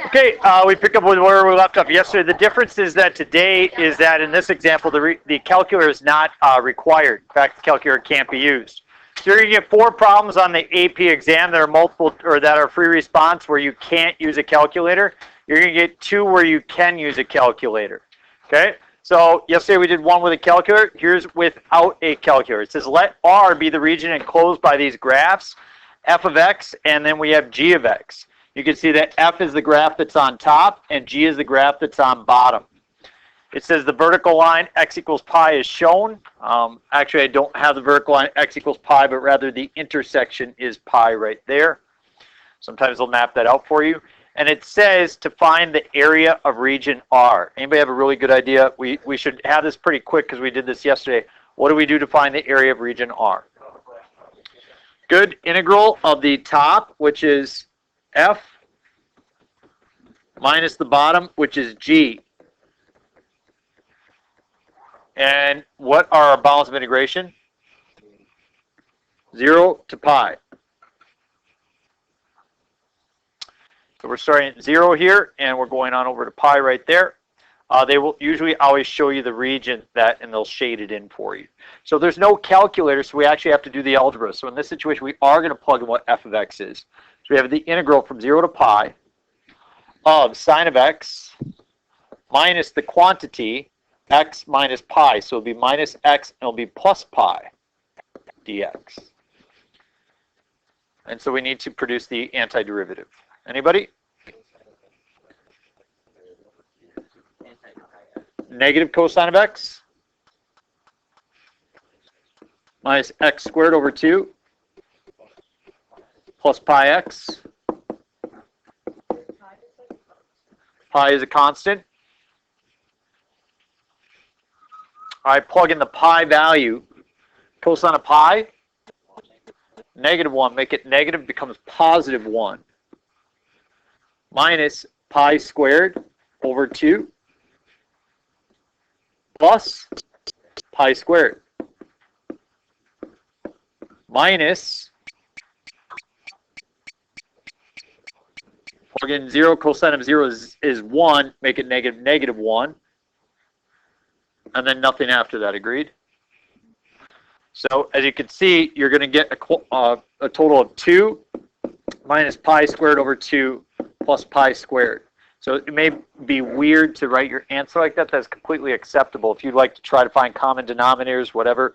Okay, we pick up with where we left off yesterday. The difference is that today is that in this example, the calculator is not required. In fact, the calculator can't be used. So you're going to get 4 problems on the AP exam that are multiple or that are free response where you can't use a calculator. You're going to get 2 where you can use a calculator. Okay? So yesterday we did 1 with a calculator. Here's without a calculator. It says let R be the region enclosed by these graphs, f of x, and then we have g of x. You can see that f is the graph that's on top and g is the graph that's on bottom. It says the vertical line x equals pi is shown. Actually, I don't have the vertical line x equals pi, but rather the intersection is pi right there. Sometimes they'll map that out for you. And it says to find the area of region R. Anybody have a really good idea? We should have this pretty quick because we did this yesterday. What do we do to find the area of region R? Good. Integral of the top, which is f, minus the bottom, which is g. And what are our bounds of integration? 0 to pi. So we're starting at 0 here, and we're going on over to pi right there. They will usually always show you the region and they'll shade it in for you. So there's no calculator, so we actually have to do the algebra. So in this situation, we are going to plug in what f of x is. So we have the integral from 0 to pi of sine of x minus the quantity x minus pi. So it'll be minus x and it'll be plus pi dx. And so we need to produce the antiderivative. Anybody? Negative cosine of x minus x squared over 2 plus pi x. Pi is a constant. I plug in the pi value. Cosine of pi, negative 1. Make it negative, becomes positive 1. Minus pi squared over 2 plus pi squared minus, plug in 0, cosine of 0 is 1, make it negative 1, and then nothing after that, agreed? So as you can see, you're going to get a total of 2 minus pi squared over 2 plus pi squared. So it may be weird to write your answer like that. That's completely acceptable. If you'd like to try to find common denominators, whatever,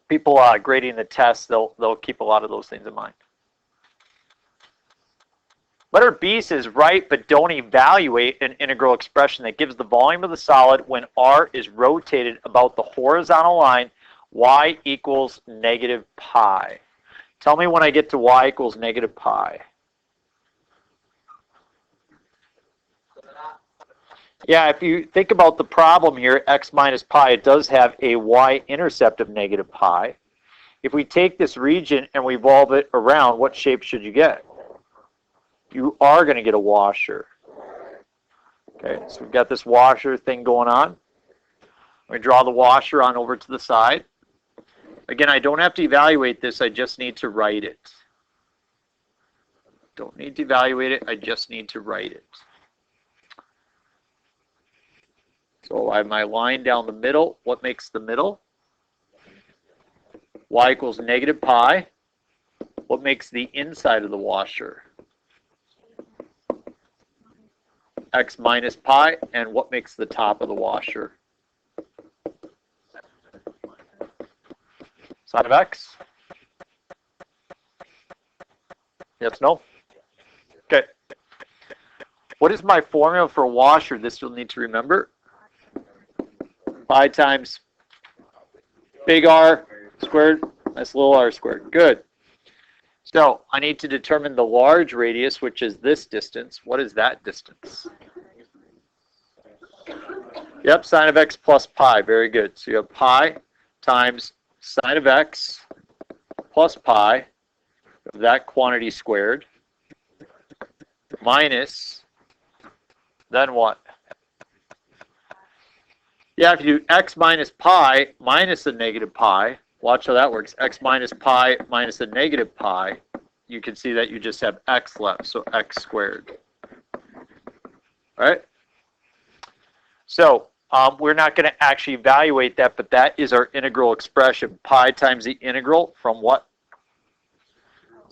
people grading the test, they'll keep a lot of those things in mind. Letter B says write but don't evaluate an integral expression that gives the volume of the solid when R is rotated about the horizontal line y equals negative pi. Tell me when I get to y equals negative pi. Yeah, if you think about the problem here, x minus pi, it does have a y-intercept of negative pi. If we take this region and we revolve it around, what shape should you get? You are going to get a washer. Okay, so we've got this washer thing going on. We draw the washer on over to the side. Again, I don't have to evaluate this, I just need to write it. Don't need to evaluate it, I just need to write it. So I have my line down the middle. What makes the middle? Y equals negative pi. What makes the inside of the washer? X minus pi. And what makes the top of the washer? Sine of x? Yes, no? Okay. What is my formula for a washer? This you'll need to remember. Pi times big R squared minus little r squared. Good. So I need to determine the large radius, which is this distance. What is that distance? Yep, sine of x plus pi. Very good. So you have pi times sine of x plus pi, that quantity squared, minus, then what? Yeah, if you do x minus pi minus a negative pi, watch how that works. X minus pi minus a negative pi you can see that you just have x left, so x squared. All right? So we're not going to actually evaluate that, but that is our integral expression. Pi times the integral from what?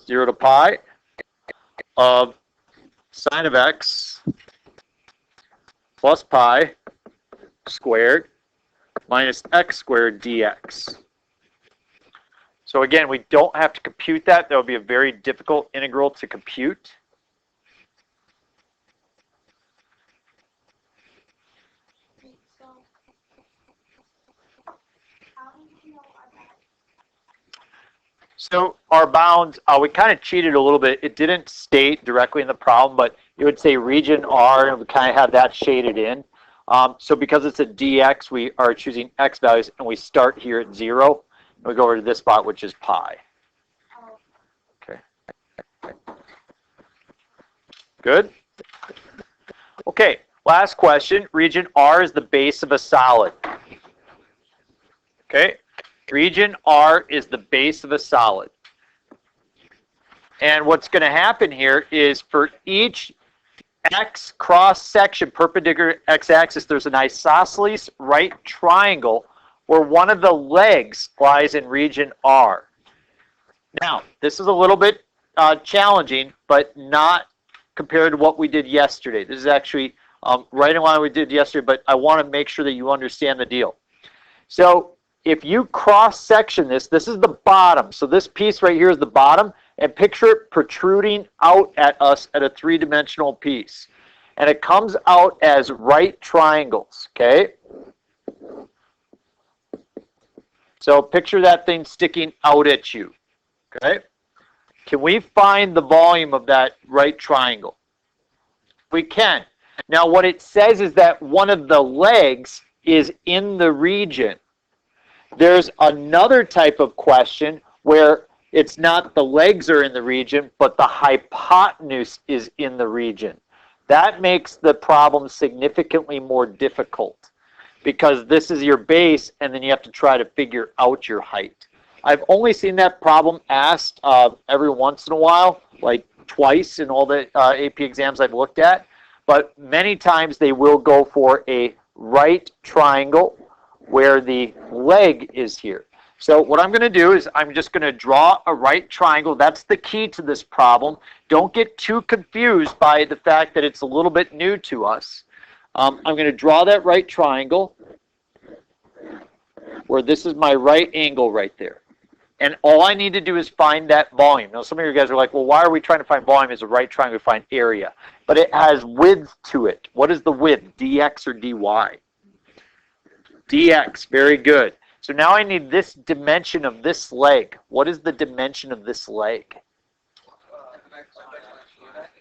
0 to pi of sine of x plus pi squared minus x squared dx. So again, we don't have to compute that. That would be a very difficult integral to compute. So our bounds, we kind of cheated a little bit. It didn't state directly in the problem, but it would say region R, and we kind of have that shaded in. So because it's a dx, we are choosing x values, and we start here at 0. And we go over to this spot, which is pi. Okay. Good? Okay, last question. Region R is the base of a solid. Okay? Region R is the base of a solid. And what's going to happen here is for each x cross-section perpendicular x-axis, there's an isosceles right triangle where one of the legs lies in region R. Now, this is a little bit challenging, but not compared to what we did yesterday. This is actually right in line with what we did yesterday, but I want to make sure that you understand the deal. So if you cross-section this, this is the bottom. So this piece right here is the bottom, and picture it protruding out at us at a three-dimensional piece. And it comes out as right triangles, okay? So picture that thing sticking out at you, okay? Can we find the volume of that right triangle? We can. Now what it says is that one of the legs is in the region. There's another type of question where it's not the legs are in the region, but the hypotenuse is in the region. That makes the problem significantly more difficult because this is your base, and then you have to try to figure out your height. I've only seen that problem asked every once in a while, like twice in all the AP exams I've looked at, but many times they will go for a right triangle where the leg is here. So what I'm going to do is I'm just going to draw a right triangle. That's the key to this problem. Don't get too confused by the fact that it's a little bit new to us. I'm going to draw that right triangle where this is my right angle right there. And all I need to do is find that volume. Now some of you guys are like, well, why are we trying to find volume as a right triangle to find area? But it has width to it. What is the width, dx or dy? Dx, very good. So now I need this dimension of this leg. What is the dimension of this leg?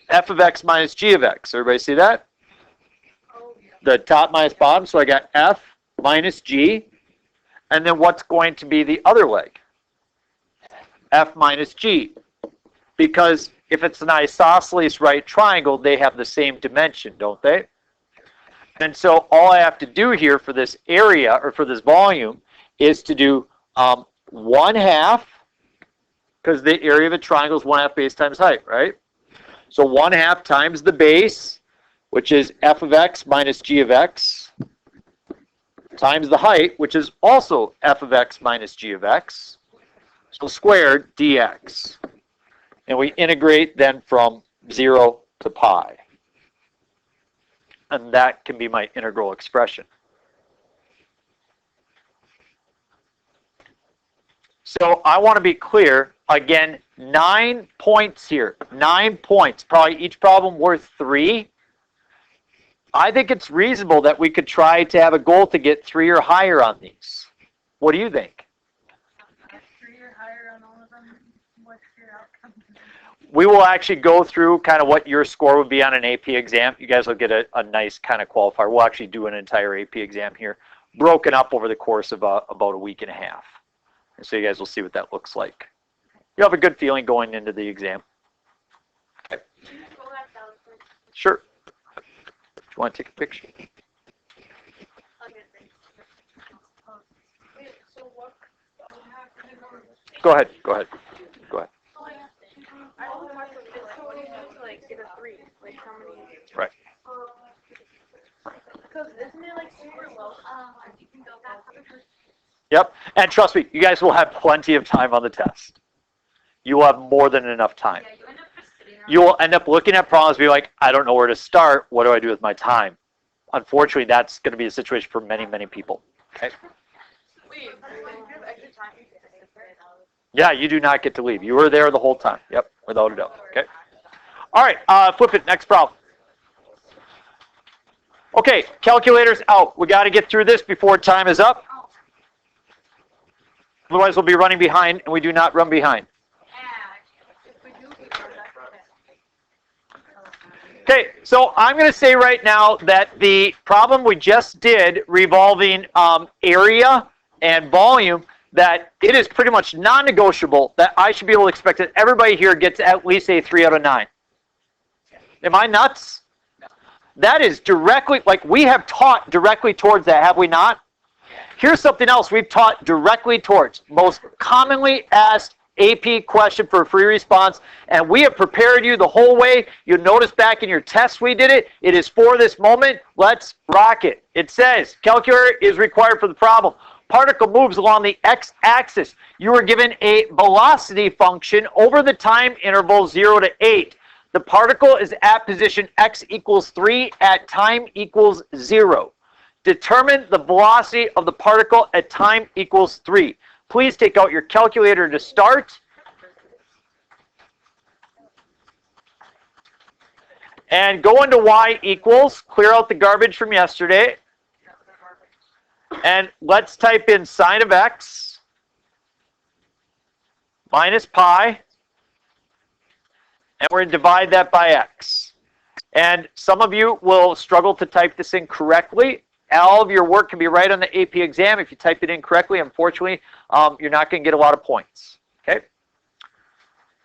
F of x minus g of x. Everybody see that? The top minus bottom. So I got f minus g. And then what's going to be the other leg? F minus g. Because if it's an isosceles right triangle, they have the same dimension, don't they? And so all I have to do here for this area, or for this volume, is to do 1/2, because the area of a triangle is 1/2 base times height, right? So 1/2 times the base, which is f of x minus g of x, times the height, which is also f of x minus g of x, so squared dx. And we integrate then from 0 to pi. And that can be my integral expression. So I want to be clear, again, 9 points here. 9 points, probably each problem worth 3. I think it's reasonable that we could try to have a goal to get 3 or higher on these. What do you think? Get 3 or higher on all of them. What's your outcome? We will actually go through kind of what your score would be on an AP exam. You guys will get a nice kind of qualifier. We'll actually do an entire AP exam here, broken up over the course of about a week and a half. And so you guys will see what that looks like. You'll have a good feeling going into the exam. Okay. Sure. Do you want to take a picture? Go ahead. Go ahead. Go ahead. It's so easy to like get a 3. Like how many? Right. Because isn't it like super low? You can go back. Yep. And trust me, you guys will have plenty of time on the test. You will have more than enough time. Yeah, you end up just sitting around. You will end up looking at problems and be like, I don't know where to start. What do I do with my time? Unfortunately, that's going to be a situation for many, many people. Okay. Wait, extra time. Yeah, you do not get to leave. You were there the whole time. Yep, without a doubt. Okay. All right, flip it. Next problem. Okay, calculator's out. We got to get through this before time is up. Otherwise, we'll be running behind, and we do not run behind. Okay, so I'm going to say right now that the problem we just did revolving area and volume, that it is pretty much non-negotiable that I should be able to expect that everybody here gets at least a 3 out of 9. Am I nuts? That is directly, like we have taught directly towards that, have we not? Here's something else we've taught directly towards. Most commonly asked AP question for a free response, and we have prepared you the whole way. You'll notice back in your test we did it. It is for this moment. Let's rock it. It says, calculator is required for the problem. Particle moves along the x-axis. You are given a velocity function over the time interval 0 to 8. The particle is at position x equals 3 at time equals 0. Determine the velocity of the particle at time equals 3. Please take out your calculator to start. And go into y equals, clear out the garbage from yesterday. And let's type in sine of x minus pi. And we're going to divide that by x. And some of you will struggle to type this in correctly. All of your work can be right on the AP exam. If you type it in correctly, unfortunately, you're not going to get a lot of points. Okay?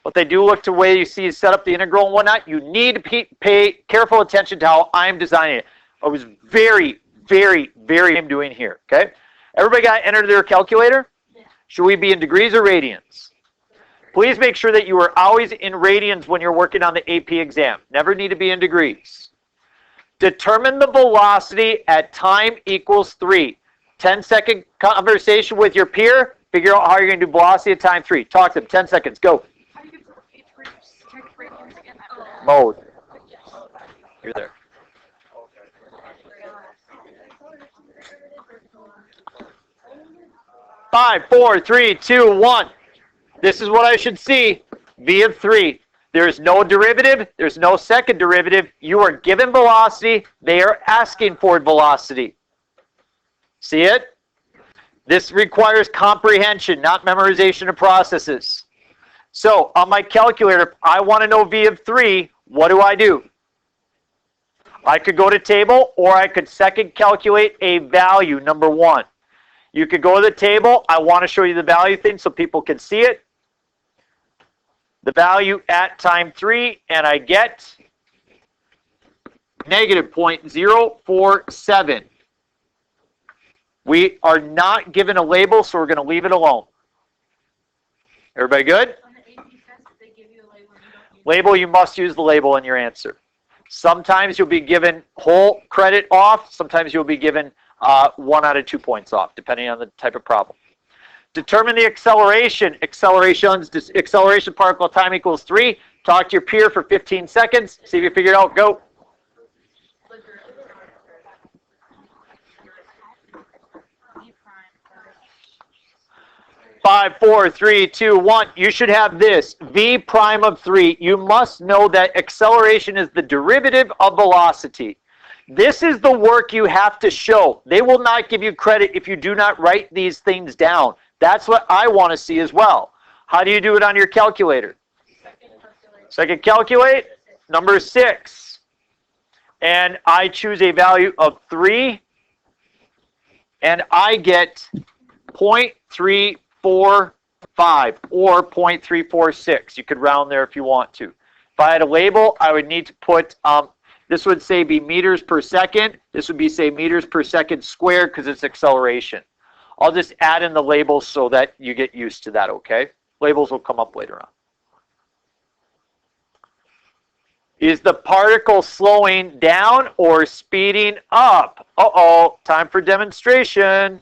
But they do look to the way you see set up the integral and whatnot. You need to pay careful attention to how I'm designing it. I was very, very, very I'm doing here. Okay? Everybody got to enter their calculator? Yeah. Should we be in degrees or radians? Please make sure that you are always in radians when you're working on the AP exam. Never need to be in degrees. Determine the velocity at time equals 3. 10-second conversation with your peer. Figure out how you're going to do velocity at time 3. Talk to them. 10 seconds. Go. How do you get radians again? Mode. You're there. Five, four, three, two, one. This is what I should see. V of 3. There is no derivative. There's no second derivative. You are given velocity. They are asking for velocity. See it? This requires comprehension, not memorization of processes. So on my calculator, I want to know V of 3. What do? I could go to table, or I could second calculate a value, number 1. You could go to the table. I want to show you the value thing so people can see it. The value at time 3, and I get negative 0.047. We are not given a label, so we're going to leave it alone. Everybody good? On the AP test, they give you a label. Label, you must use the label in your answer. Sometimes you'll be given whole credit off. Sometimes you'll be given 1 out of 2 points off, depending on the type of problem. Determine the acceleration. Acceleration particle time equals 3. Talk to your peer for 15 seconds. See if you figure it out. Go. Five, four, three, two, one. You should have this. V prime of 3. You must know that acceleration is the derivative of velocity. This is the work you have to show. They will not give you credit if you do not write these things down. That's what I want to see as well. How do you do it on your calculator? Second calculate. Number 6. And I choose a value of 3. And I get 0.345 or 0.346. You could round there if you want to. If I had a label, I would need to put, this would say be meters per second. This would be say meters per second squared because it's acceleration. I'll just add in the labels so that you get used to that, okay? Labels will come up later on. Is the particle slowing down or speeding up? Uh-oh, time for demonstration.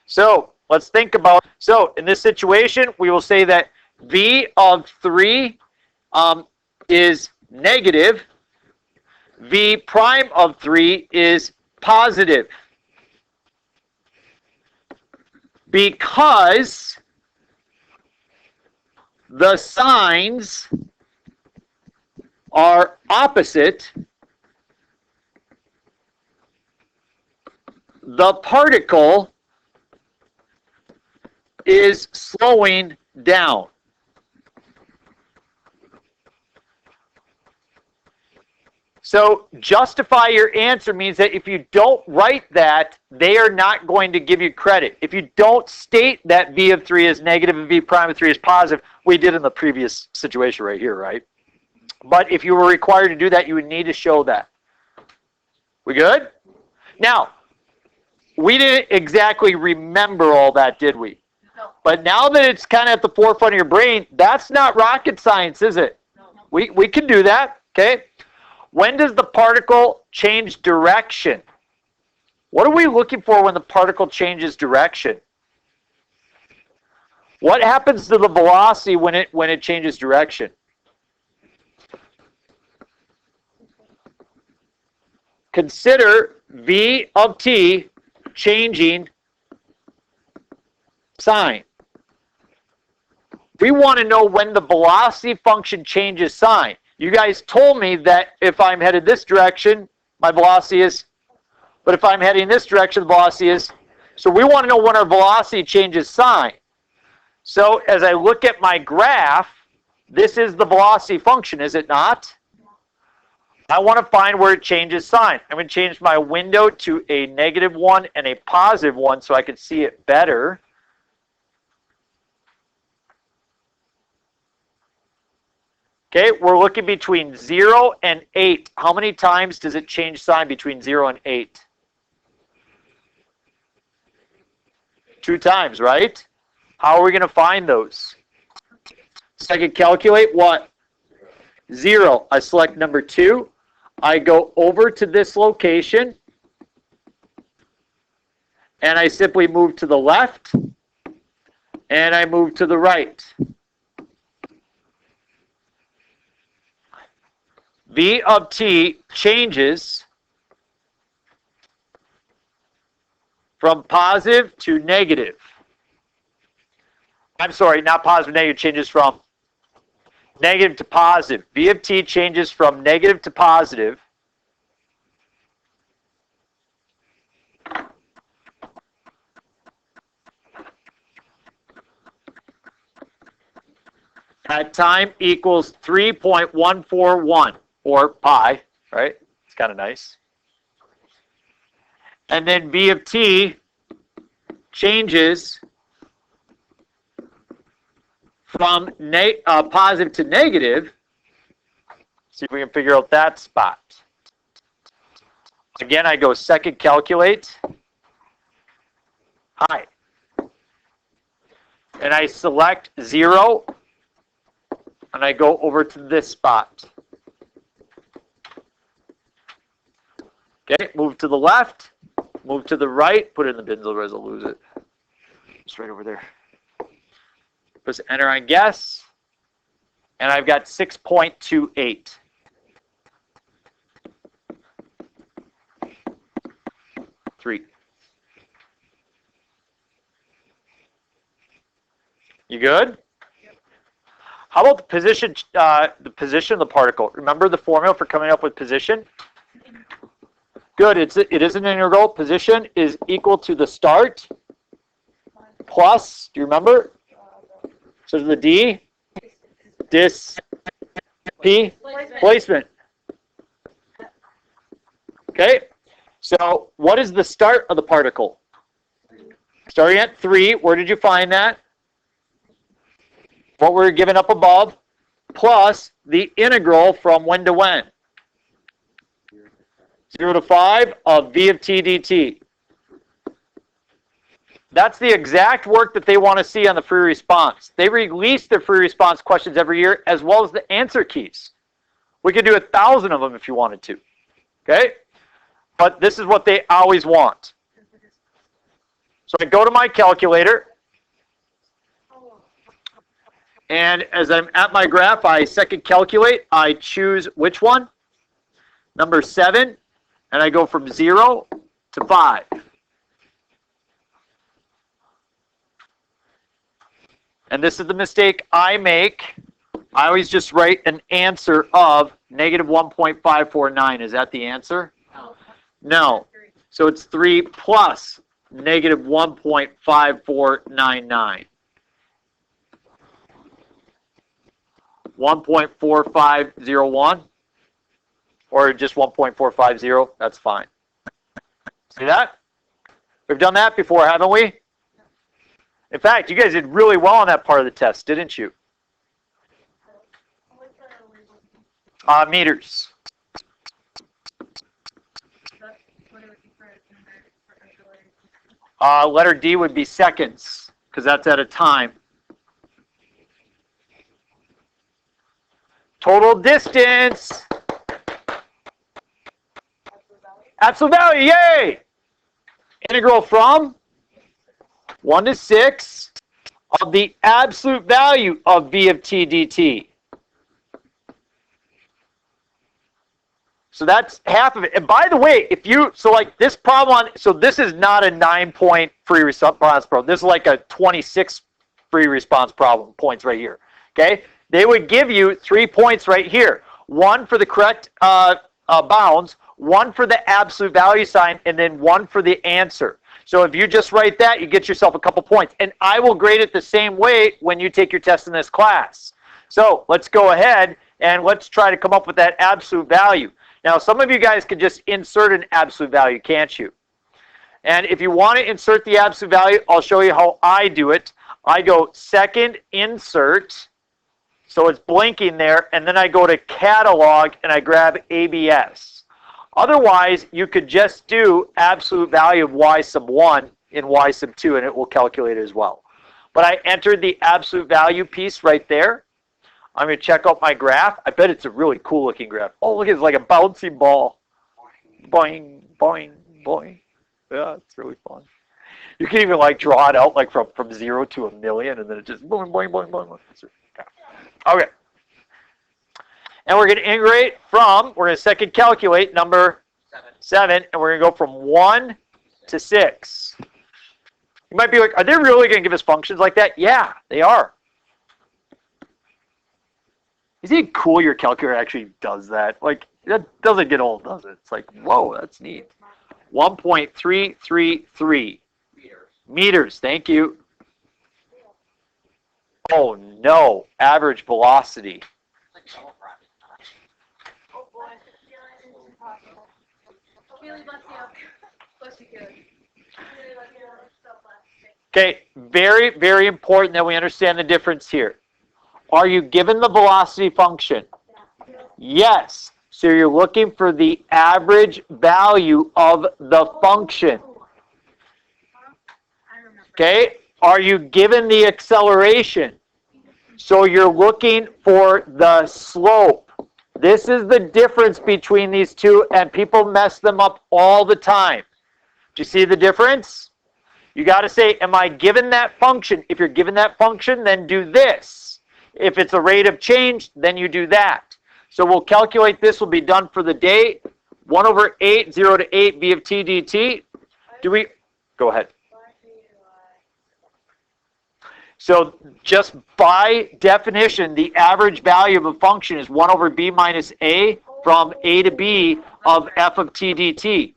So let's think about, so in this situation, we will say that V of 3 is negative. V prime of 3 is positive. Because the signs are opposite, the particle is slowing down. So justify your answer means that if you don't write that, they are not going to give you credit. If you don't state that V of 3 is negative and V prime of 3 is positive, we did in the previous situation right here, right? But if you were required to do that, you would need to show that. We good? Now, we didn't exactly remember all that, did we? No. But now that it's kind of at the forefront of your brain, that's not rocket science, is it? No. We can do that, okay? When does the particle change direction? What are we looking for when the particle changes direction? What happens to the velocity when it changes direction? Consider V of t changing sign. We want to know when the velocity function changes sign. You guys told me that if I'm headed this direction, my velocity is, but if I'm heading this direction, the velocity is. So we want to know when our velocity changes sign. So as I look at my graph, this is the velocity function, is it not? I want to find where it changes sign. I'm going to change my window to a -1 and a +1 so I can see it better. Okay, we're looking between 0 and 8. How many times does it change sign between 0 and 8? 2 times, right? How are we going to find those? So I can calculate what? 0. I select number 2. I go over to this location. And I simply move to the left. And I move to the right. V of t changes from positive to negative. I'm sorry, not positive, negative, changes from negative to positive. V of t changes from negative to positive. At time equals 3.141. Or pi, right? It's kind of nice. And then V of t changes from positive to negative. See if we can figure out that spot. Again, I go second calculate. Hi. And I select 0. And I go over to this spot. Okay, move to the left, move to the right, put it in the bins, otherwise I'll lose it. It's right over there. Press enter on guess, and I've got 6.28. Three. You good? Yep. How about the position of the particle? Remember the formula for coming up with position? Good. It is an integral. Position is equal to the start plus, do you remember? So the D, placement. Okay. So what is the start of the particle? Starting at 3. Where did you find that? What we're given up above, plus the integral from when to when? 0 to 5 of V of t dt. That's the exact work that they want to see on the free response. They release their free response questions every year as well as the answer keys. We could do 1,000 of them if you wanted to. Okay? But this is what they always want. So I go to my calculator. And as I'm at my graph, I second calculate. I choose which one? Number 7. And I go from 0 to 5. And this is the mistake I make. I always just write an answer of negative 1.549. Is that the answer? No. So it's 3 plus negative 1.5499. 1.4501 or just 1.450, that's fine. See that? We've done that before, haven't we? In fact, you guys did really well on that part of the test, didn't you? Meters. Letter D would be seconds, because that's at a time. Total distance. Absolute value, yay! Integral from 1 to 6 of the absolute value of v of t dt. So that's half of it. And by the way, if you, so like this problem, so this is not a 9-point free response problem. This is like a 26 free response problem, points right here. Okay? They would give you 3 points right here. 1 for the correct bounds, 1 for the absolute value sign, and then 1 for the answer. So if you just write that, you get yourself a couple points. And I will grade it the same way when you take your test in this class. So let's go ahead and let's try to come up with that absolute value. Now, some of you guys can just insert an absolute value, can't you? And if you want to insert the absolute value, I'll show you how I do it. I go second insert, so it's blinking there, and then I go to catalog and I grab ABS. Otherwise, you could just do absolute value of y sub 1 in y sub 2, and it will calculate it as well. But I entered the absolute value piece right there. I'm going to check out my graph. I bet it's a really cool looking graph. Oh, look, it's like a bouncy ball. Boing, boing, boing. Yeah, it's really fun. You can even like draw it out like from 0 to 1,000,000, and then it just boing, boing, boing, boing. Okay. And we're going to integrate from, we're going to second calculate number 7, and we're going to go from 1 to 6. You might be like, are they really going to give us functions like that? Yeah, they are. Isn't it cool your calculator actually does that? Like, that doesn't get old, does it? It's like, whoa, that's neat. 1.333 meters. Thank you. Oh, no. Average velocity. Okay, very, very important that we understand the difference here. Are you given the velocity function? Yes. So you're looking for the average value of the function. Okay. Are you given the acceleration? So you're looking for the slope. This is the difference between these two, and people mess them up all the time. Do you see the difference? You got to say, am I given that function? If you're given that function, then do this. If it's a rate of change, then you do that. So we'll calculate this will be done for the day. 1 over 8, 0 to 8, v of t dt. Do we? Go ahead. So just by definition, the average value of a function is 1 over b minus a from a to b of f of t dt.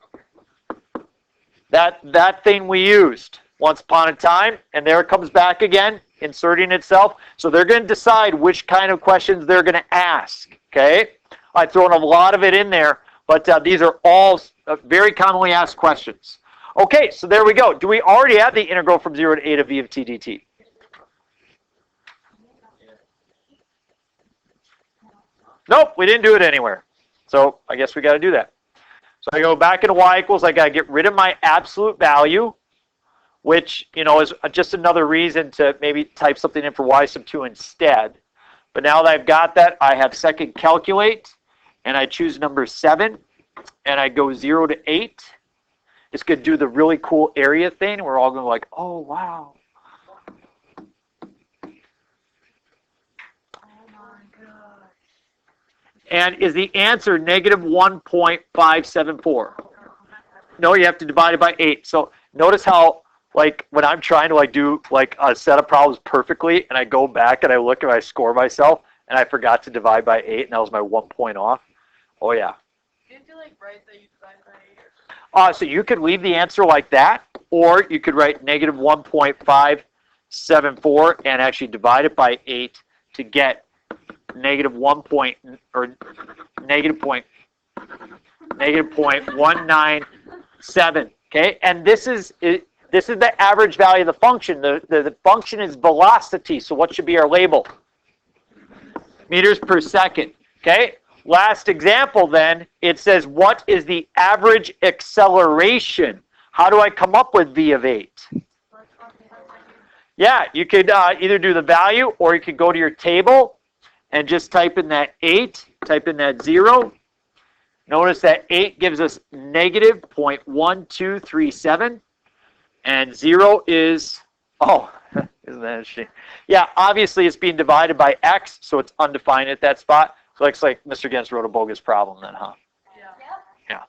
That thing we used once upon a time, and there it comes back again, inserting itself. So they're going to decide which kind of questions they're going to ask. Okay? I've thrown a lot of it in there, but these are all very commonly asked questions. Okay, so there we go. Do we already have the integral from 0 to a to v of t dt? Nope, we didn't do it anywhere. So I guess we got to do that. So I go back into y equals, I got to get rid of my absolute value, which, you know, is just another reason to maybe type something in for y sub 2 instead. But now that I've got that, I have second calculate, and I choose number 7, and I go 0 to 8, it's going to do the really cool area thing. We're all going to like, oh, wow. And is the answer negative 1.574? No, you have to divide it by 8. So notice how, like, when I'm trying to, like, do, like, a set of problems perfectly, and I go back and I look and I score myself, and I forgot to divide by 8, and that was my 1 point off. Oh, yeah. Didn't you, like, write that you divide by 8? So you could leave the answer like that, or you could write negative 1.574 and actually divide it by 8 to get negative 0.197. Okay, and this is the average value of the function. The function is velocity. So what should be our label? Meters per second. Okay. Last example then, it says, what is the average acceleration? How do I come up with v of 8? Yeah, you could either do the value, or you could go to your table and just type in that 8, type in that 0. Notice that 8 gives us negative 0.1237, and 0 is, oh, isn't that interesting? Yeah, obviously it's being divided by x, so it's undefined at that spot. So it looks like Mr. Gens wrote a bogus problem then, huh? Yeah.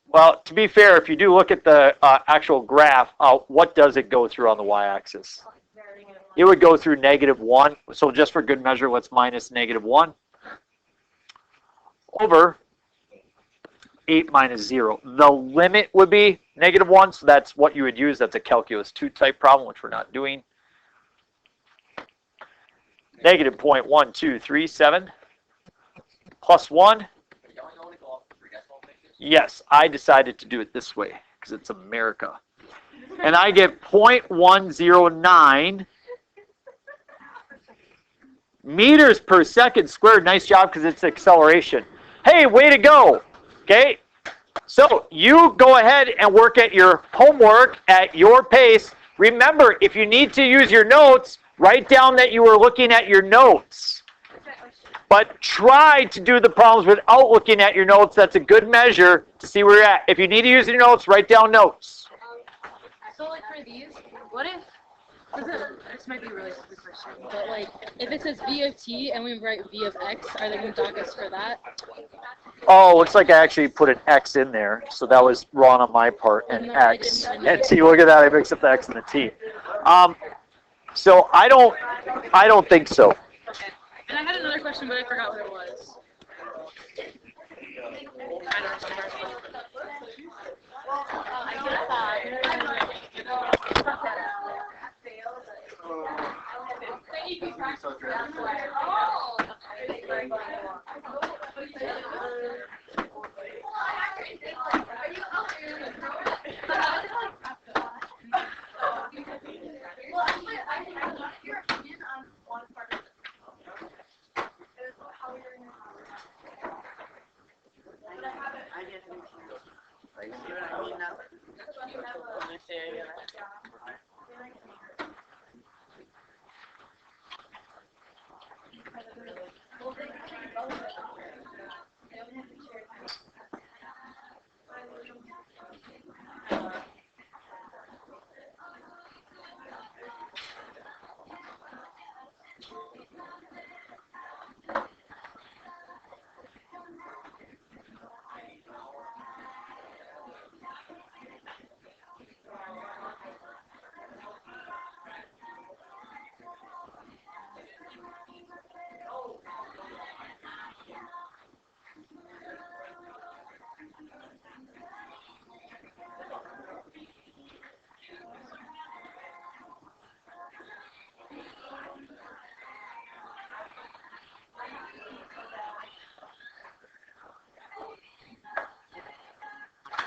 Well, to be fair, if you do look at the actual graph, what does it go through on the y-axis? It would go through negative 1. So just for good measure, let's minus negative 1 over 8 minus 0. The limit would be negative 1, so that's what you would use. That's a calculus 2 type problem, which we're not doing. Negative 0.1237 plus 1. Yes, I decided to do it this way because it's America. And I get 0.109 meters per second squared. Nice job, because it's acceleration. Hey, way to go. Okay, so you go ahead and work at your homework at your pace. Remember, if you need to use your notes, write down that you were looking at your notes. But try to do the problems without looking at your notes. That's a good measure to see where you're at. If you need to use your notes, write down notes. So, like, for these, what if, this might be a really stupid question, but, like, if it says v of t and we write v of x, are they going to dock us for that? Oh, looks like I actually put an x in there, so that was wrong on my part, and x. And t, look at that, I mixed up the x and the t. So I don't think so. And I had another question, but I forgot what it was. I don't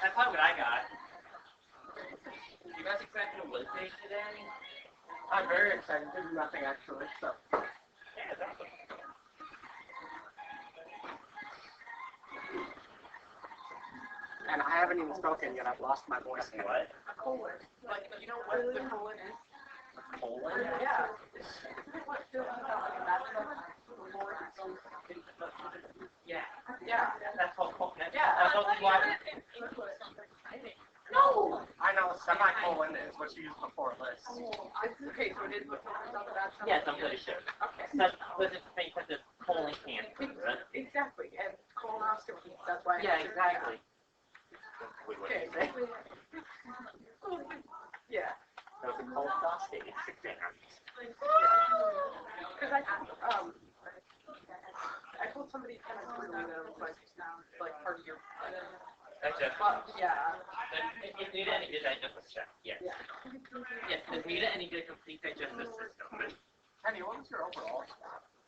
That's not what I got. You guys excited to Wood Day today? I'm very excited. There's nothing actually, so. Yeah, that's awesome. And I haven't even spoken yet. I've lost my voice. What? A colon. Like, you know what the colon is? A colon? Yeah. Yeah, that's called ColdNet. Yeah, that's I why. thought you meant in English. I was like, exciting. No! I know, semicolon is what you use before list. Okay, so it is what talks about that. Yes, I'm pretty sure. Okay. That's, but it's the same because it's colon can't, right? Exactly, and colonoscopy, that's why. Yeah, exactly. Okay. Yeah. That was a colonoscopy exam. Because I told somebody kind of brutally that it was like part of your, That's it. but, yeah. If Nita any good, I just was check. Yes. Yeah. Yes, if Nita any good complete digestive system. Penny, what was your overall?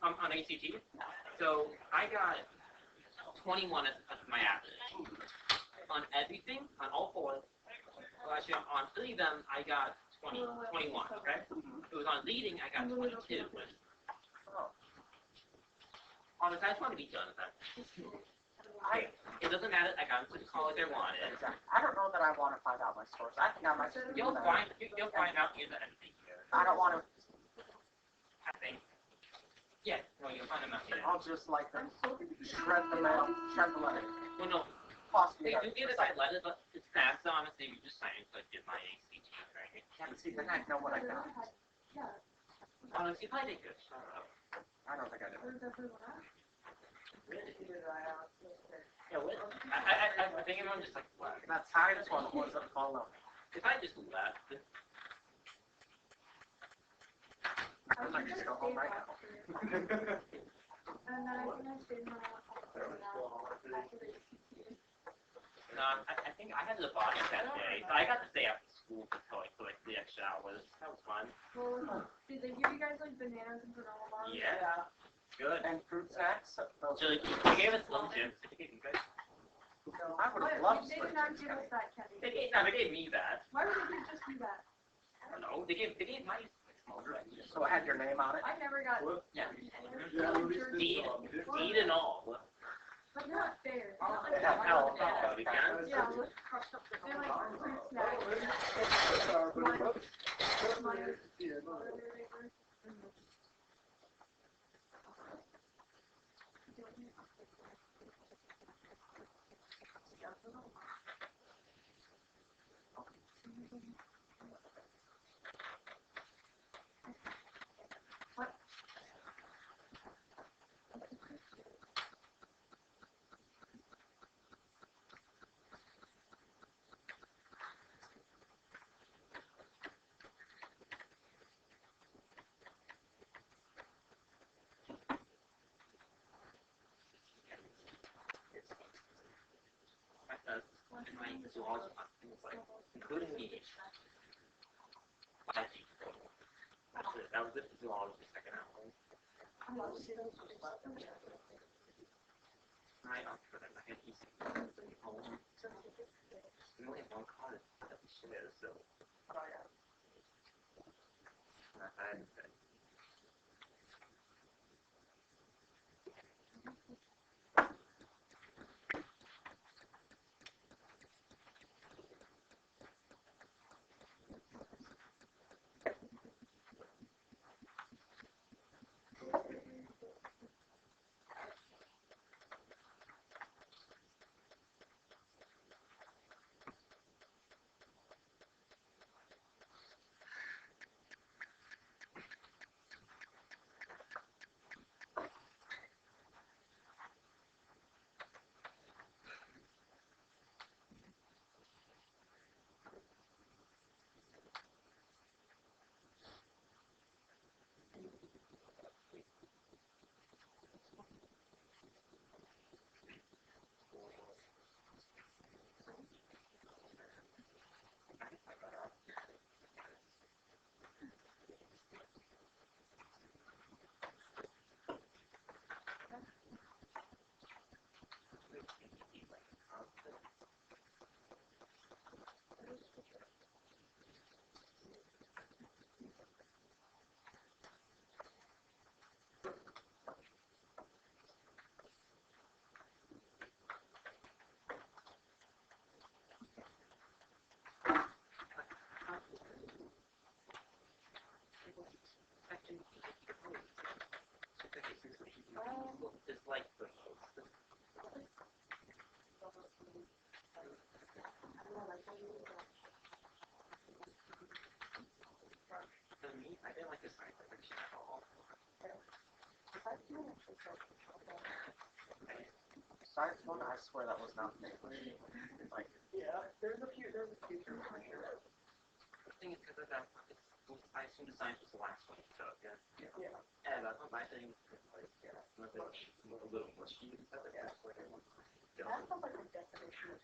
On ACT? So I got 21 as my average. On everything, on all four, well actually on 3 of them, I got 21, okay? It was on leading, I got 22. Honestly, I just want to be done with that. It doesn't matter, I got into the college I wanted. I don't know that I want to find out my source. I think I might just You'll find out near the end of the year. I don't want to. I think. Yeah, no, you'll find them out here. I'll just like shred the mail, shred the letter. Well, no, Possibly. they do give us that letter, but it's fast, honestly, we just signed so I did my ACT, right? Yeah, but see, then I know what I got. Honestly, I did good. I don't think I did. Really? Yeah, what? I think I'm just like, what? That's how I just want to up follow. If I just left, I might just go home right now. And then I think I stayed my no, I think I had the body that day, so I got to stay after school until like for like 3 extra hours. That was fun. Well, did they give you guys like bananas and granola bars? Yeah. Good. And fruit snacks. Those So they gave us Slim Jim certificate, you guys. I would have loved They Slim did not Jims, give us Kenny. that, Kenny. They gave me that. Why would they just do that? I don't know. They gave my small drink. So it had your name on it. I never got. Yeah. Deed. Deed and all. But they're not fair. They have hell. Yeah, let's crush up the. They're like fruit snacks. My zoology class, things like, including me. Biology. That was it for zoology, second hour. I opted for that. I had easy. We only have one car that we share, so. I had to. Science one, I swear that was not me. Like, Yeah, there's a few terms for sure. The thing is, because I assumed the science was the last one, so yeah. Yeah. And that's what my thing is like, yeah, a little mushy and stuff like that. That sounds like a definition of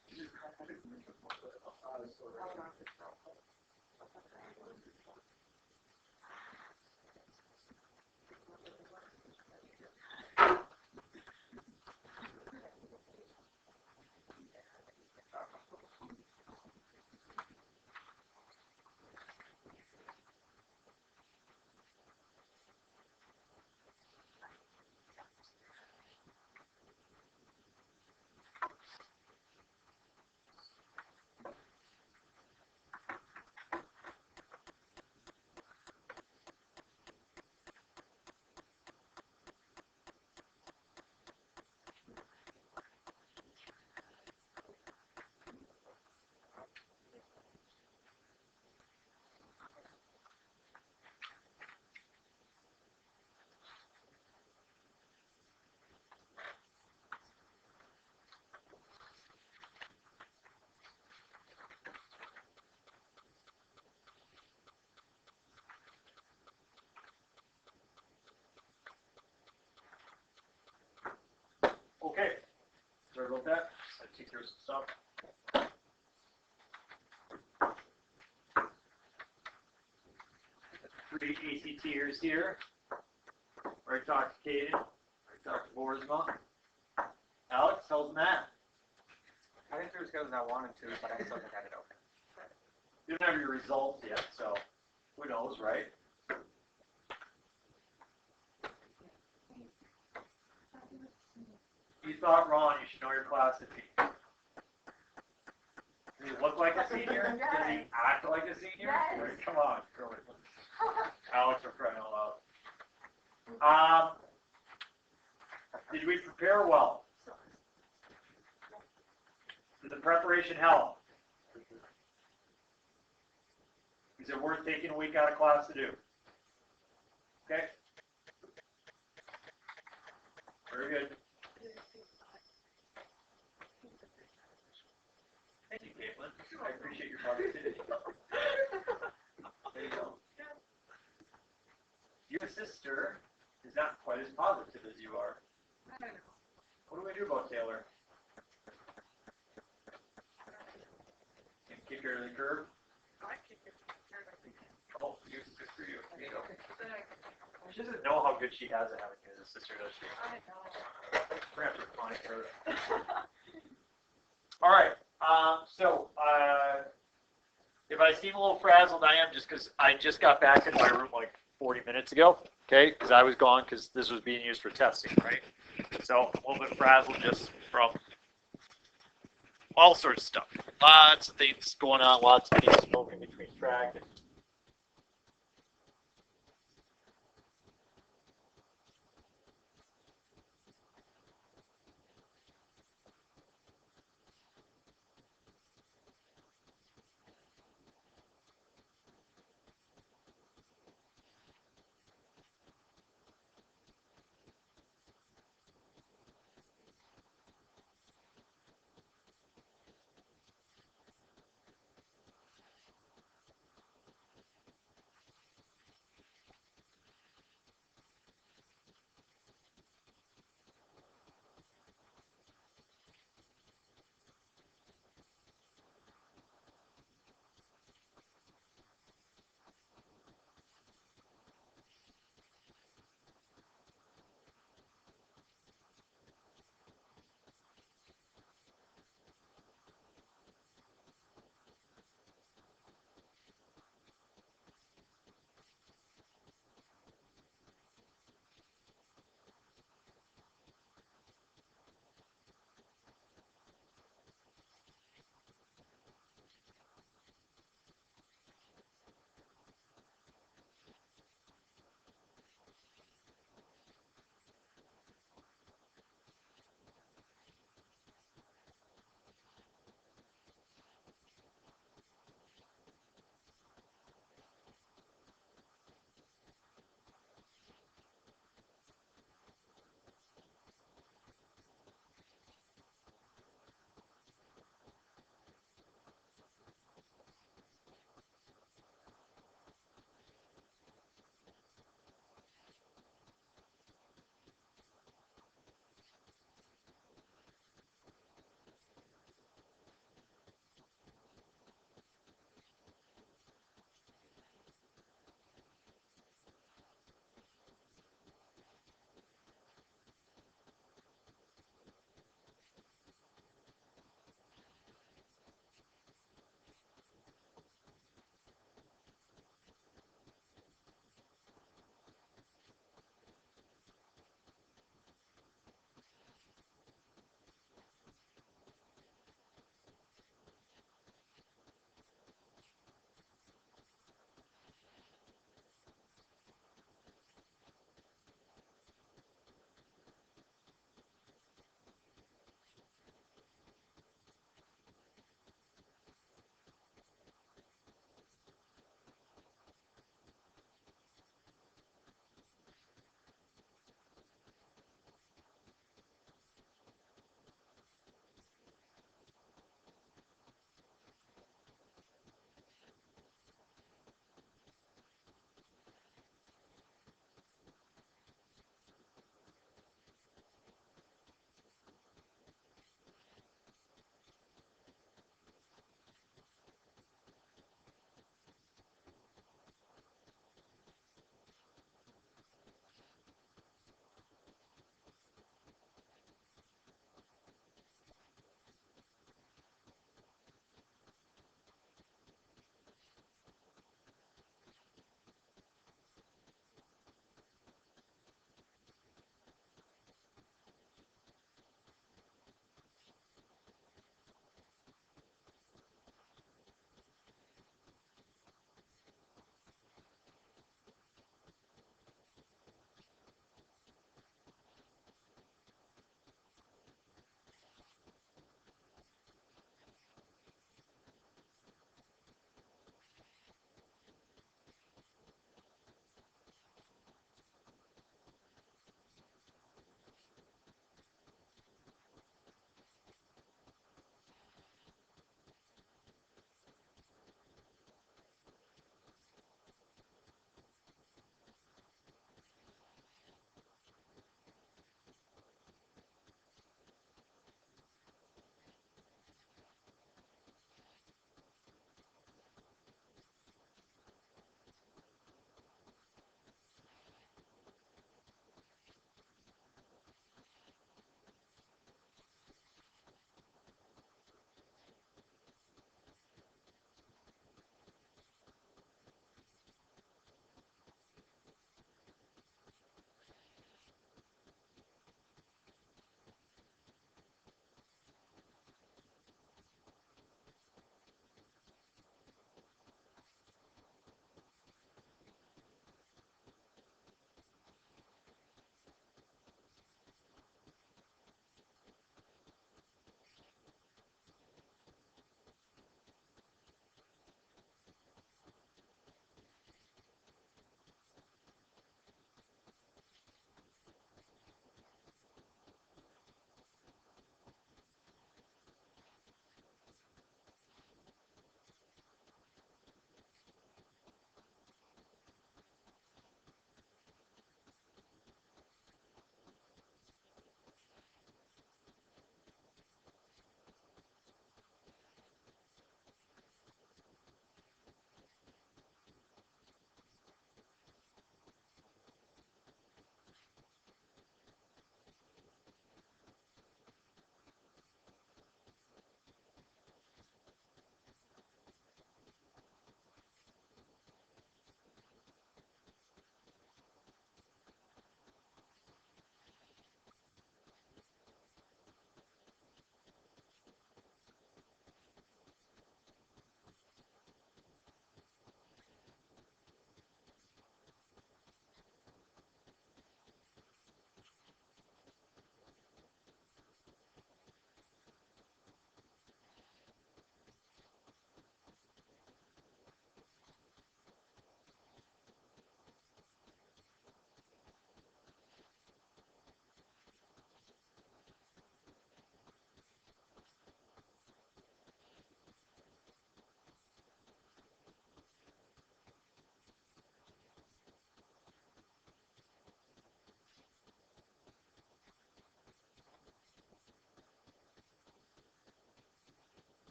Okay. Sorry about that. I take care of some stuff. Three ACTers here. Right, Dr. Caden. Right, Dr. Boersma. Alex, how's Matt? I didn't do as good as I wanted to, but I still think I did okay. You don't have your results yet, so who knows, right? You thought, Ron, you should know your class if he. Does he look like a senior? Does he act like a senior? Yes. Right, come on, girl. Alex, we're crying out loud. Did we prepare well? Did the preparation help? Is it worth taking a week out of class to do? Okay. Very good. Thank you, Caitlin. I appreciate your positivity. There you go. Your sister is not quite as positive as you are. What do we do about Taylor? Can you kick her to the curb? Oh, good for you. There you go. She doesn't know how good she has at having you as a sister, does she? Perhaps we're fine for her. All right. If I seem a little frazzled, I am just because I just got back in my room like 40 minutes ago. Okay, because I was gone because this was being used for testing, right? So a little bit frazzled just from all sorts of stuff. Lots of things going on. Lots of people smoking between tracks.